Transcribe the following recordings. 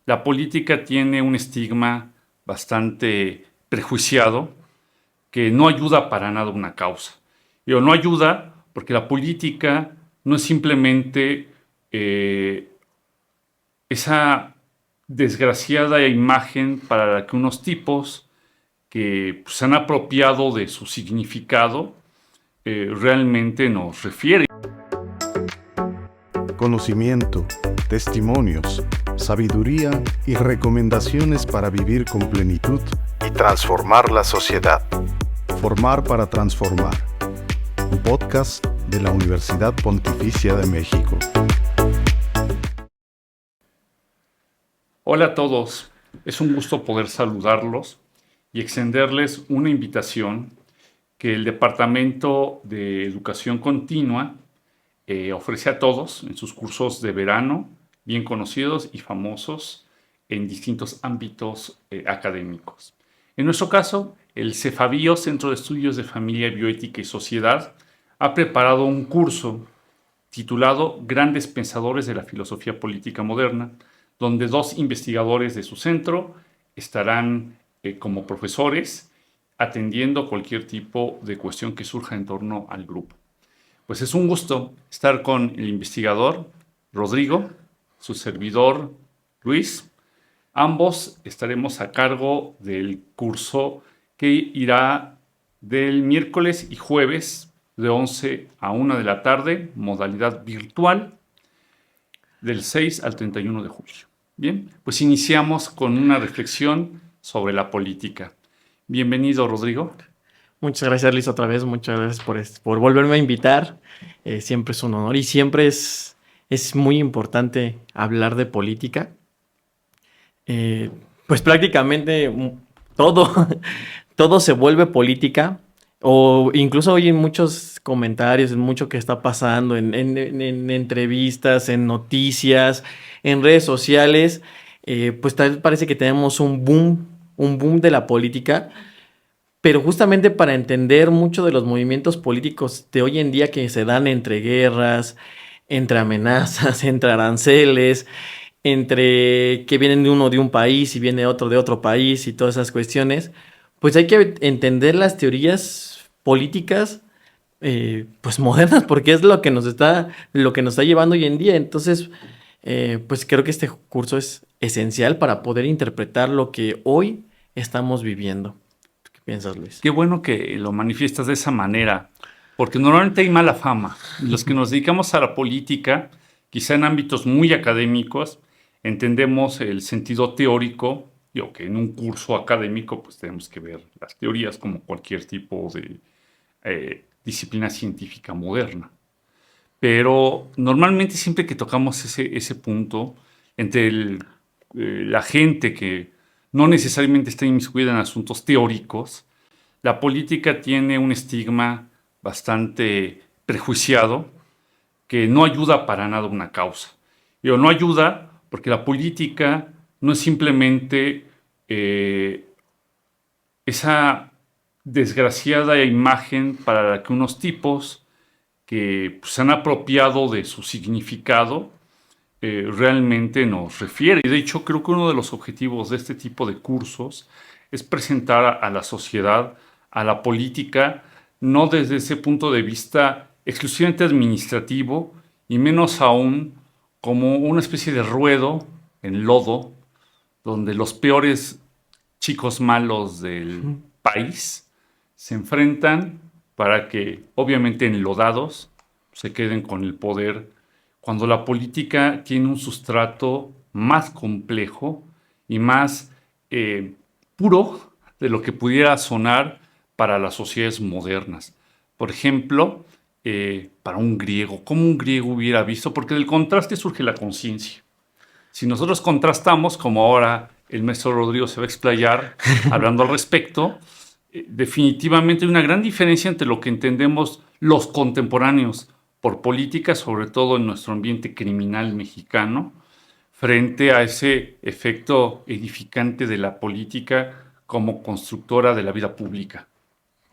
La política tiene un estigma bastante prejuiciado que no ayuda para nada a una causa. Digo, no ayuda porque la política no es simplemente esa desgraciada imagen para la que unos tipos que pues, se han apropiado de su significado realmente nos refieren. Conocimiento, testimonios, sabiduría y recomendaciones para vivir con plenitud y transformar la sociedad. Formar para transformar. Un podcast de la Universidad Pontificia de México. Hola a todos, es un gusto poder saludarlos y extenderles una invitación que el Departamento de Educación Continua ofrece a todos en sus cursos de verano, bien conocidos y famosos en distintos ámbitos académicos. En nuestro caso, el CEFABIO, Centro de Estudios de Familia, Bioética y Sociedad, ha preparado un curso titulado Grandes Pensadores de la Filosofía Política Moderna, donde dos investigadores de su centro estarán como profesores atendiendo cualquier tipo de cuestión que surja en torno al grupo. Pues es un gusto estar con el investigador Rodrigo, su servidor Luis. Ambos estaremos a cargo del curso que irá del miércoles y jueves de 11 a 1 de la tarde, modalidad virtual, del 6 al 31 de julio. Bien, pues iniciamos con una reflexión sobre la política. Bienvenido, Rodrigo. Muchas gracias, Liz, otra vez. Muchas gracias por volverme a invitar. Siempre es un honor y siempre es muy importante hablar de política. Pues prácticamente todo, todo se vuelve política. O incluso hoy en muchos comentarios, en mucho que está pasando, en entrevistas, en noticias, en redes sociales, pues tal vez parece que tenemos un boom de la política. Pero justamente para entender mucho de los movimientos políticos de hoy en día que se dan entre guerras, entre amenazas, entre aranceles, entre que vienen de uno de un país y viene otro de otro país y todas esas cuestiones, pues hay que entender las teorías políticas pues modernas, porque es lo que nos está llevando hoy en día. Entonces, pues creo que este curso es esencial para poder interpretar lo que hoy estamos viviendo. ¿Qué piensas, Luis? Qué bueno que lo manifiestas de esa manera, porque normalmente hay mala fama. Los que nos dedicamos a la política, quizá en ámbitos muy académicos, entendemos el sentido teórico, digo que en un curso académico pues tenemos que ver las teorías como cualquier tipo de disciplina científica moderna. Pero normalmente siempre que tocamos ese punto, entre la gente que no necesariamente está inmiscuida en asuntos teóricos, la política tiene un estigma bastante prejuiciado que no ayuda para nada a una causa. Digo, no ayuda porque la política no es simplemente esa desgraciada imagen para la que unos tipos que se han apropiado de su significado realmente nos refiere. Y de hecho creo que uno de los objetivos de este tipo de cursos es presentar a la sociedad, a la política, no desde ese punto de vista exclusivamente administrativo y menos aún como una especie de ruedo en lodo donde los peores chicos malos del país se enfrentan para que, obviamente enlodados, se queden con el poder, cuando la política tiene un sustrato más complejo y más puro de lo que pudiera sonar para las sociedades modernas. Por ejemplo, para un griego, ¿cómo un griego hubiera visto? Porque del contraste surge la conciencia. Si nosotros contrastamos, como ahora el maestro Rodrigo se va a explayar hablando al respecto, definitivamente hay una gran diferencia entre lo que entendemos los contemporáneos por política, sobre todo en nuestro ambiente criminal mexicano, frente a ese efecto edificante de la política como constructora de la vida pública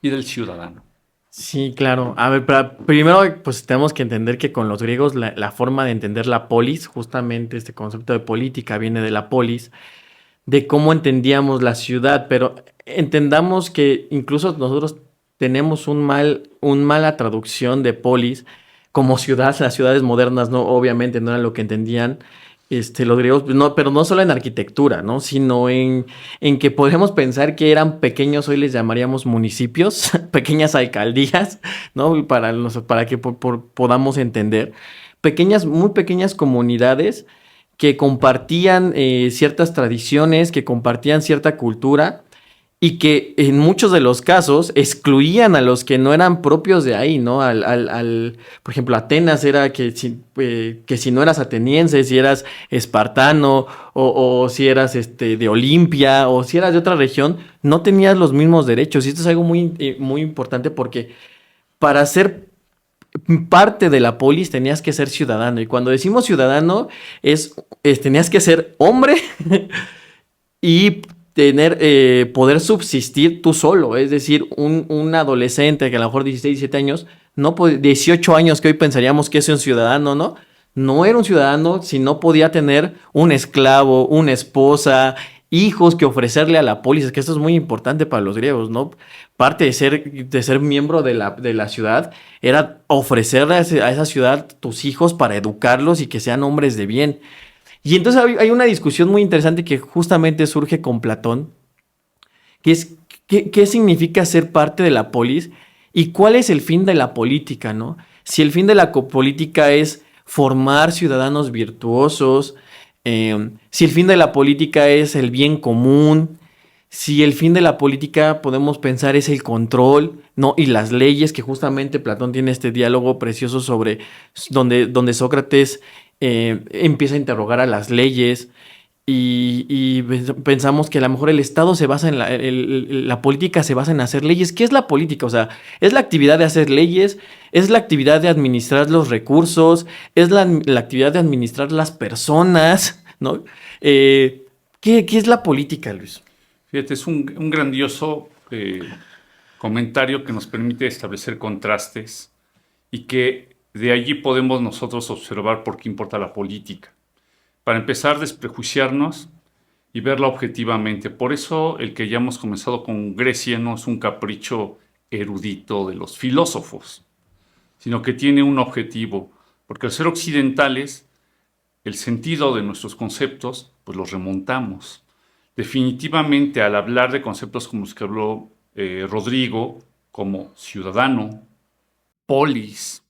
y del ciudadano. Sí, claro. A ver, primero pues tenemos que entender que con los griegos la forma de entender la polis, justamente este concepto de política viene de la polis, de cómo entendíamos la ciudad, pero entendamos que incluso nosotros tenemos un mala traducción de polis como ciudad. Las ciudades modernas no, obviamente no era lo que entendían los griegos, no, pero no solo en arquitectura, ¿no? Sino en que podemos pensar que eran pequeños, hoy les llamaríamos municipios, pequeñas alcaldías, ¿no? Para que podamos entender. Pequeñas, muy pequeñas comunidades que compartían ciertas tradiciones, que compartían cierta cultura y que en muchos de los casos excluían a los que no eran propios de ahí, ¿no? Por ejemplo, Atenas era que si no eras ateniense, si eras espartano o si eras de Olimpia o si eras de otra región, no tenías los mismos derechos. Y esto es algo muy importante porque para ser parte de la polis tenías que ser ciudadano. Y cuando decimos ciudadano, tenías que ser hombre y poder subsistir tú solo. Es decir, un adolescente que a lo mejor 16, 17 años, 18 años que hoy pensaríamos que es un ciudadano, ¿no? No era un ciudadano si no podía tener un esclavo, una esposa, hijos que ofrecerle a la polis. Es que esto es muy importante para los griegos, ¿no? Parte de ser miembro de la ciudad era ofrecerle a esa ciudad tus hijos para educarlos y que sean hombres de bien. Y entonces hay una discusión muy interesante que justamente surge con Platón, que es qué significa ser parte de la polis y cuál es el fin de la política, ¿no? Si el fin de la política es formar ciudadanos virtuosos, si el fin de la política es el bien común, si el fin de la política podemos pensar es el control, ¿no? Y las leyes, que justamente Platón tiene este diálogo precioso sobre donde Sócrates empieza a interrogar a las leyes y pensamos que a lo mejor el Estado se basa en la política se basa en hacer leyes. ¿Qué es la política? O sea, es la actividad de hacer leyes, es la actividad de administrar los recursos, es la actividad de administrar las personas, ¿no? ¿Qué es la política, Luis? Fíjate, es un grandioso comentario que nos permite establecer contrastes y que de allí podemos nosotros observar por qué importa la política. Para empezar, desprejuiciarnos y verla objetivamente. Por eso el que hayamos comenzado con Grecia no es un capricho erudito de los filósofos, sino que tiene un objetivo, porque al ser occidentales, el sentido de nuestros conceptos, pues los remontamos. Definitivamente, al hablar de conceptos como los que habló Rodrigo, como ciudadano, polis,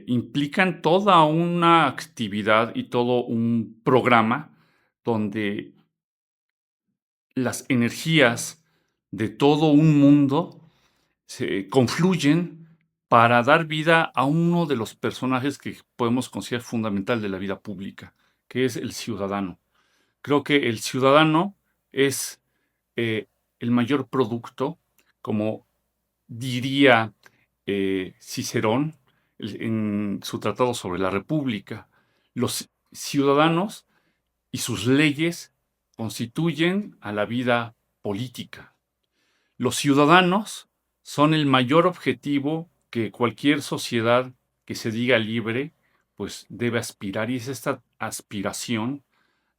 implican toda una actividad y todo un programa donde las energías de todo un mundo se confluyen para dar vida a uno de los personajes que podemos considerar fundamental de la vida pública, que es el ciudadano. Creo que el ciudadano es el mayor producto, como diría Cicerón en su tratado sobre la República. Los ciudadanos y sus leyes constituyen a la vida política. Los ciudadanos son el mayor objetivo que cualquier sociedad que se diga libre pues debe aspirar, y es esta aspiración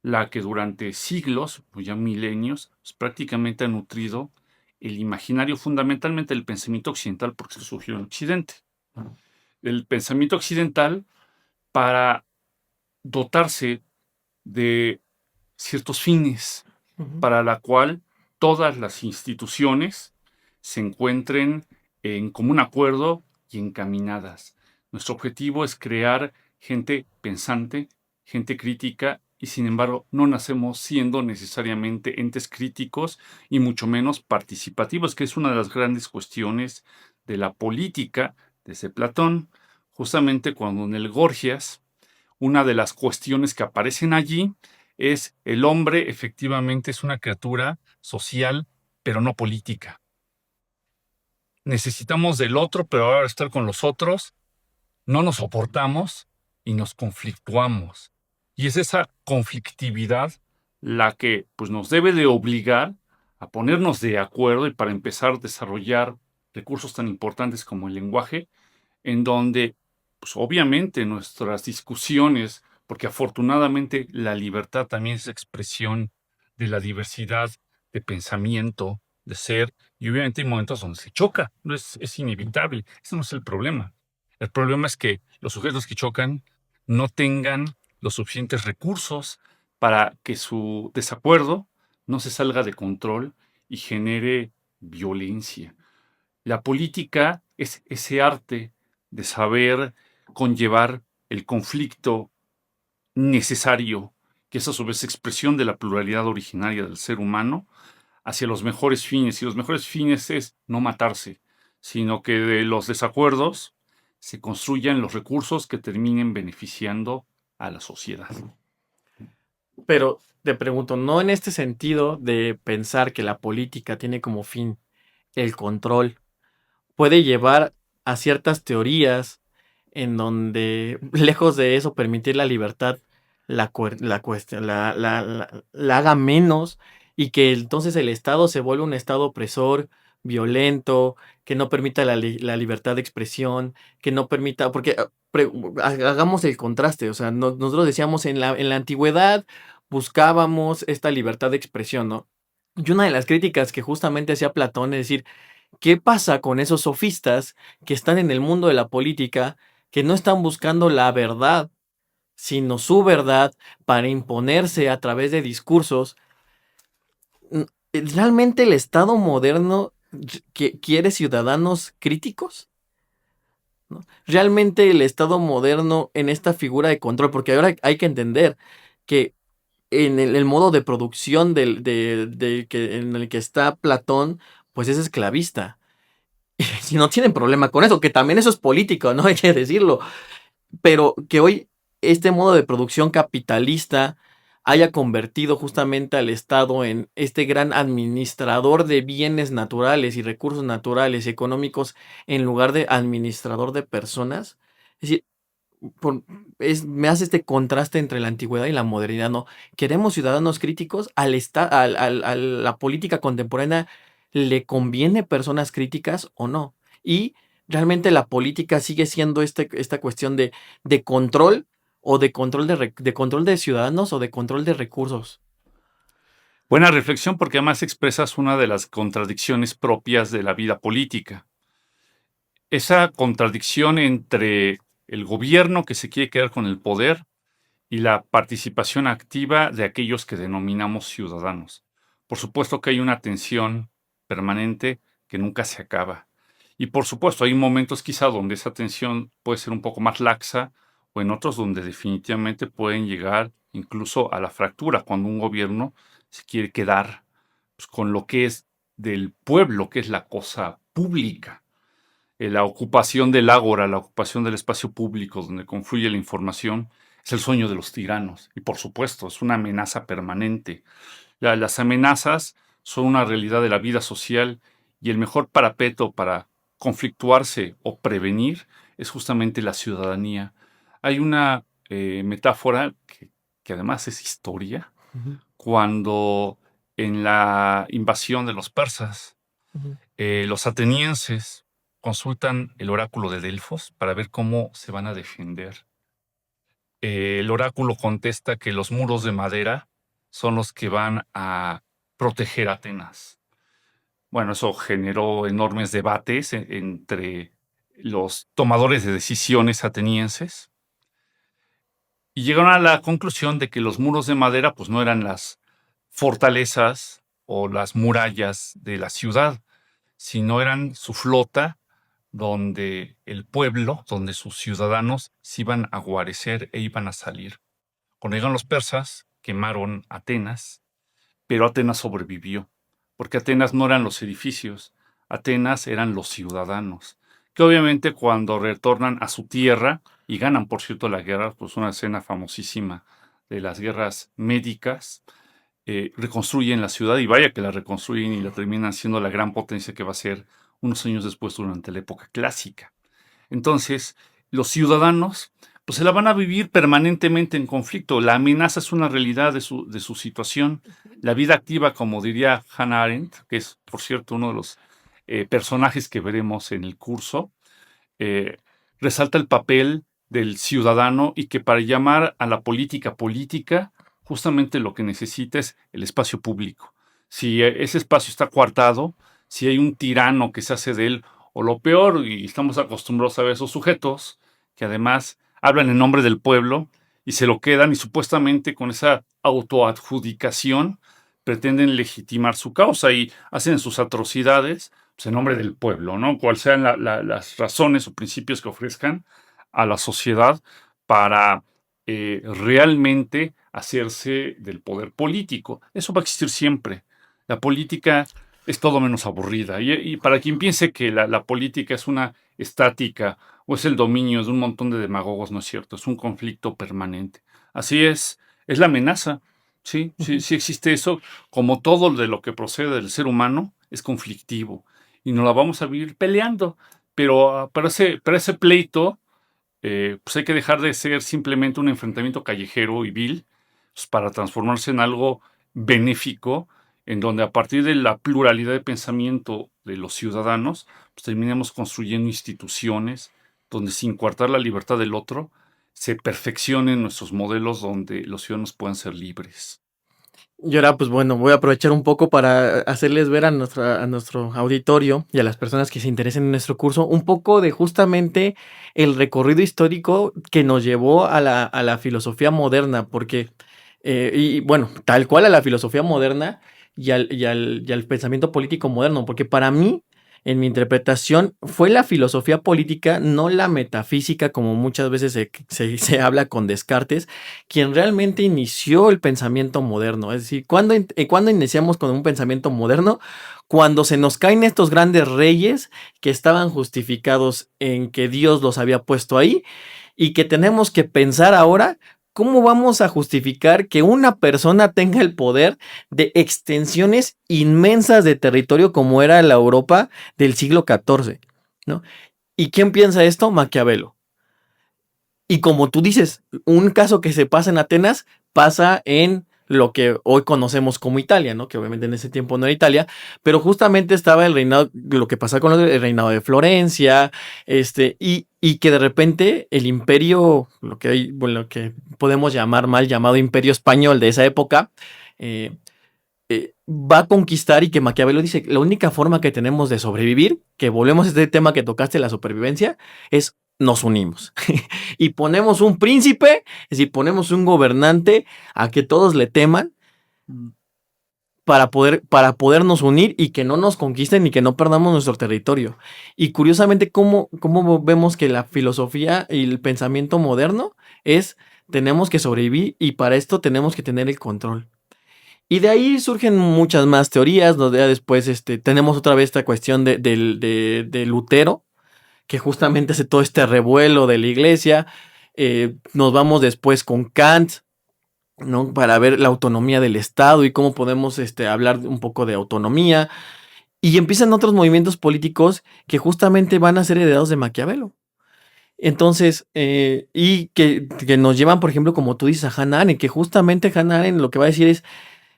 la que durante siglos, o ya milenios, pues, prácticamente ha nutrido el imaginario, fundamentalmente el pensamiento occidental, porque se surgió en Occidente. El pensamiento occidental para dotarse de ciertos fines, para la cual todas las instituciones se encuentren en común acuerdo y encaminadas. Nuestro objetivo es crear gente pensante, gente crítica, y sin embargo no nacemos siendo necesariamente entes críticos y mucho menos participativos, que es una de las grandes cuestiones de la política desde Platón, justamente cuando en el Gorgias, una de las cuestiones que aparecen allí es el hombre efectivamente es una criatura social, pero no política. Necesitamos del otro, pero ahora estar con los otros, no nos soportamos y nos conflictuamos. Y es esa conflictividad la que pues, nos debe de obligar a ponernos de acuerdo y para empezar a desarrollar recursos tan importantes como el lenguaje, en donde, pues obviamente nuestras discusiones, porque afortunadamente la libertad también es expresión de la diversidad de pensamiento, de ser, y obviamente hay momentos donde se choca, no es inevitable, ese no es el problema. El problema es que los sujetos que chocan no tengan los suficientes recursos para que su desacuerdo no se salga de control y genere violencia. La política es ese arte de saber conllevar el conflicto necesario, que es a su vez expresión de la pluralidad originaria del ser humano, hacia los mejores fines. Y los mejores fines es no matarse, sino que de los desacuerdos se construyan los recursos que terminen beneficiando a la sociedad. Pero te pregunto, no en este sentido de pensar que la política tiene como fin el control, puede llevar a ciertas teorías en donde, lejos de eso, permitir la libertad, la haga menos y que entonces el Estado se vuelva un Estado opresor, violento, que no permita la libertad de expresión, que no permita, porque hagamos el contraste, o sea, nosotros decíamos en la antigüedad buscábamos esta libertad de expresión, ¿no? Y una de las críticas que justamente hacía Platón es decir, ¿qué pasa con esos sofistas que están en el mundo de la política, que no están buscando la verdad, sino su verdad para imponerse a través de discursos? ¿Realmente el Estado moderno quiere ciudadanos críticos? ¿No? ¿Realmente el Estado moderno en esta figura de control? Porque ahora hay que entender que en el modo de producción en el que está Platón, pues es esclavista. Si no tienen problema con eso, que también eso es político, ¿no? Hay que decirlo. Pero que hoy este modo de producción capitalista haya convertido justamente al Estado en este gran administrador de bienes naturales y recursos naturales y económicos en lugar de administrador de personas. Es decir, me hace este contraste entre la antigüedad y la modernidad, ¿no? ¿Queremos ciudadanos críticos? A la política contemporánea le conviene personas críticas o no? Y realmente la política sigue siendo esta cuestión de control o de control de control de ciudadanos o de control de recursos. Buena reflexión porque además expresas una de las contradicciones propias de la vida política. Esa contradicción entre el gobierno que se quiere quedar con el poder y la participación activa de aquellos que denominamos ciudadanos. Por supuesto que hay una tensión permanente que nunca se acaba. Y por supuesto hay momentos quizá donde esa tensión puede ser un poco más laxa o en otros donde definitivamente pueden llegar incluso a la fractura cuando un gobierno se quiere quedar pues, con lo que es del pueblo, que es la cosa pública. La ocupación del ágora, la ocupación del espacio público donde confluye la información, es el sueño de los tiranos. Y por supuesto, es una amenaza permanente. Las amenazas son una realidad de la vida social y el mejor parapeto para conflictuarse o prevenir es justamente la ciudadanía. Hay una metáfora que además es historia, cuando en la invasión de los persas, los atenienses consultan el oráculo de Delfos para ver cómo se van a defender. El oráculo contesta que los muros de madera son los que van a proteger a Atenas. Bueno, eso generó enormes debates entre los tomadores de decisiones atenienses y llegaron a la conclusión de que los muros de madera pues no eran las fortalezas o las murallas de la ciudad, sino eran su flota donde el pueblo, donde sus ciudadanos se iban a guarecer e iban a salir. Cuando llegaron los persas, quemaron Atenas, pero Atenas sobrevivió, porque Atenas no eran los edificios, Atenas eran los ciudadanos, que obviamente cuando retornan a su tierra y ganan, por cierto, la guerra, pues una escena famosísima de las guerras médicas, reconstruyen la ciudad y vaya que la reconstruyen y la terminan siendo la gran potencia que va a ser unos años después durante la época clásica. Entonces, los ciudadanos pues se la van a vivir permanentemente en conflicto. La amenaza es una realidad de su situación. La vida activa, como diría Hannah Arendt, que es, por cierto, uno de los personajes que veremos en el curso, resalta el papel del ciudadano y que para llamar a la política política, justamente lo que necesita es el espacio público. Si ese espacio está coartado, si hay un tirano que se hace de él, o lo peor, y estamos acostumbrados a ver esos sujetos que además hablan en nombre del pueblo y se lo quedan y supuestamente con esa autoadjudicación pretenden legitimar su causa y hacen sus atrocidades pues, en nombre del pueblo, ¿no? Cuales sean las razones o principios que ofrezcan a la sociedad para realmente hacerse del poder político. Eso va a existir siempre. La política es todo menos aburrida. Y para quien piense que la política es una estática o es el dominio de un montón de demagogos, no es cierto. Es un conflicto permanente. Así es la amenaza. Sí, sí, sí existe eso. Como todo de lo que procede del ser humano, es conflictivo. Y nos la vamos a vivir peleando. Pero para ese pleito, pues hay que dejar de ser simplemente un enfrentamiento callejero y vil, pues para transformarse en algo benéfico, en donde a partir de la pluralidad de pensamiento de los ciudadanos, pues terminemos construyendo instituciones donde sin coartar la libertad del otro, se perfeccionen nuestros modelos donde los ciudadanos puedan ser libres. Y ahora, pues bueno, voy a aprovechar un poco para hacerles ver a nuestro auditorio y a las personas que se interesen en nuestro curso un poco de justamente el recorrido histórico que nos llevó a la filosofía moderna, porque, y bueno, tal cual a la filosofía moderna y al pensamiento político moderno, porque para mí, en mi interpretación, fue la filosofía política, no la metafísica, como muchas veces se habla con Descartes, quien realmente inició el pensamiento moderno. Es decir, ¿cuándo iniciamos con un pensamiento moderno? Cuando se nos caen estos grandes reyes que estaban justificados en que Dios los había puesto ahí y que tenemos que pensar ahora cómo vamos a justificar que una persona tenga el poder de extensiones inmensas de territorio como era la Europa del siglo XIV, ¿no? ¿Y quién piensa esto? Maquiavelo. Y como tú dices, un caso que se pasa en Atenas pasa en lo que hoy conocemos como Italia, ¿no? Que obviamente en ese tiempo no era Italia, pero justamente estaba el reinado, lo que pasa con el reinado de Florencia, y que de repente el imperio, lo que podemos llamar mal llamado imperio español de esa época, va a conquistar y que Maquiavelo dice, la única forma que tenemos de sobrevivir, que volvemos a este tema que tocaste, la supervivencia, es nos unimos y ponemos un príncipe, es decir, ponemos un gobernante a que todos le teman para podernos unir y que no nos conquisten y que no perdamos nuestro territorio. Y curiosamente, ¿cómo vemos que la filosofía y el pensamiento moderno es tenemos que sobrevivir y para esto tenemos que tener el control? Y de ahí surgen muchas más teorías, donde ya después tenemos otra vez esta cuestión de Lutero, que justamente hace todo este revuelo de la iglesia. Nos vamos después con Kant, ¿no? Para ver la autonomía del Estado y cómo podemos hablar un poco de autonomía. Y empiezan otros movimientos políticos que justamente van a ser heredados de Maquiavelo. Entonces, y que nos llevan, por ejemplo, como tú dices, a Hannah Arendt, que justamente Hannah Arendt lo que va a decir es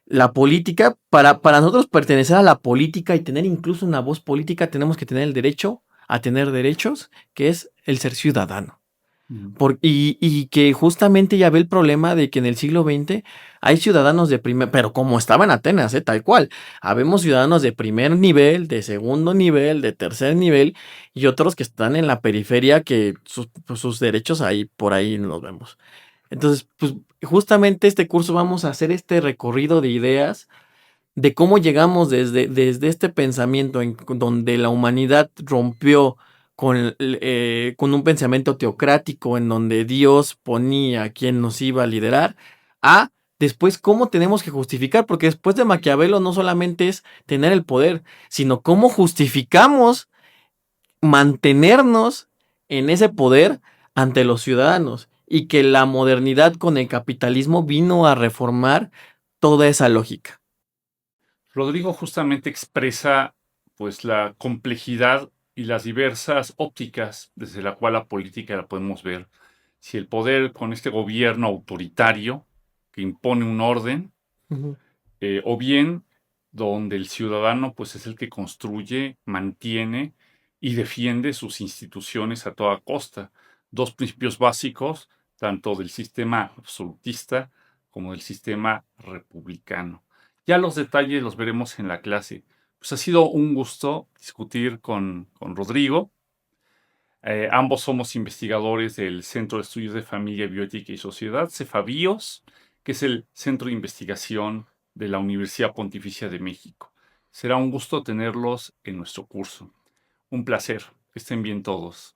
la política, para nosotros pertenecer a la política y tener incluso una voz política, tenemos que tener el derecho a tener derechos, que es el ser ciudadano. Y que justamente ya ve el problema de que en el siglo XX hay ciudadanos de primer, pero como estaba en Atenas, tal cual, habemos ciudadanos de primer nivel, de segundo nivel, de tercer nivel, y otros que están en la periferia que sus derechos ahí, por ahí los vemos. Entonces, pues justamente este curso vamos a hacer este recorrido de ideas de cómo llegamos desde este pensamiento en donde la humanidad rompió con un pensamiento teocrático en donde Dios ponía a quien nos iba a liderar, a después cómo tenemos que justificar, porque después de Maquiavelo no solamente es tener el poder, sino cómo justificamos mantenernos en ese poder ante los ciudadanos y que la modernidad con el capitalismo vino a reformar toda esa lógica. Rodrigo justamente expresa pues la complejidad y las diversas ópticas desde la cual la política la podemos ver. Si el poder con este gobierno autoritario que impone un orden, o bien donde el ciudadano pues es el que construye, mantiene y defiende sus instituciones a toda costa. Dos principios básicos, tanto del sistema absolutista como del sistema republicano. Ya los detalles los veremos en la clase. Pues ha sido un gusto discutir con Rodrigo. Ambos somos investigadores del Centro de Estudios de Familia, Bioética y Sociedad, CEFABIOS, que es el Centro de Investigación de la Universidad Pontificia de México. Será un gusto tenerlos en nuestro curso. Un placer. Que estén bien todos.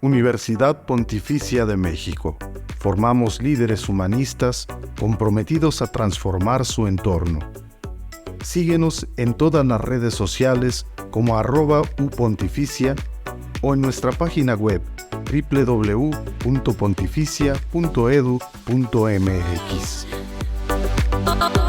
Universidad Pontificia de México. Formamos líderes humanistas comprometidos a transformar su entorno. Síguenos en todas las redes sociales como @upontificia o en nuestra página web www.pontificia.edu.mx.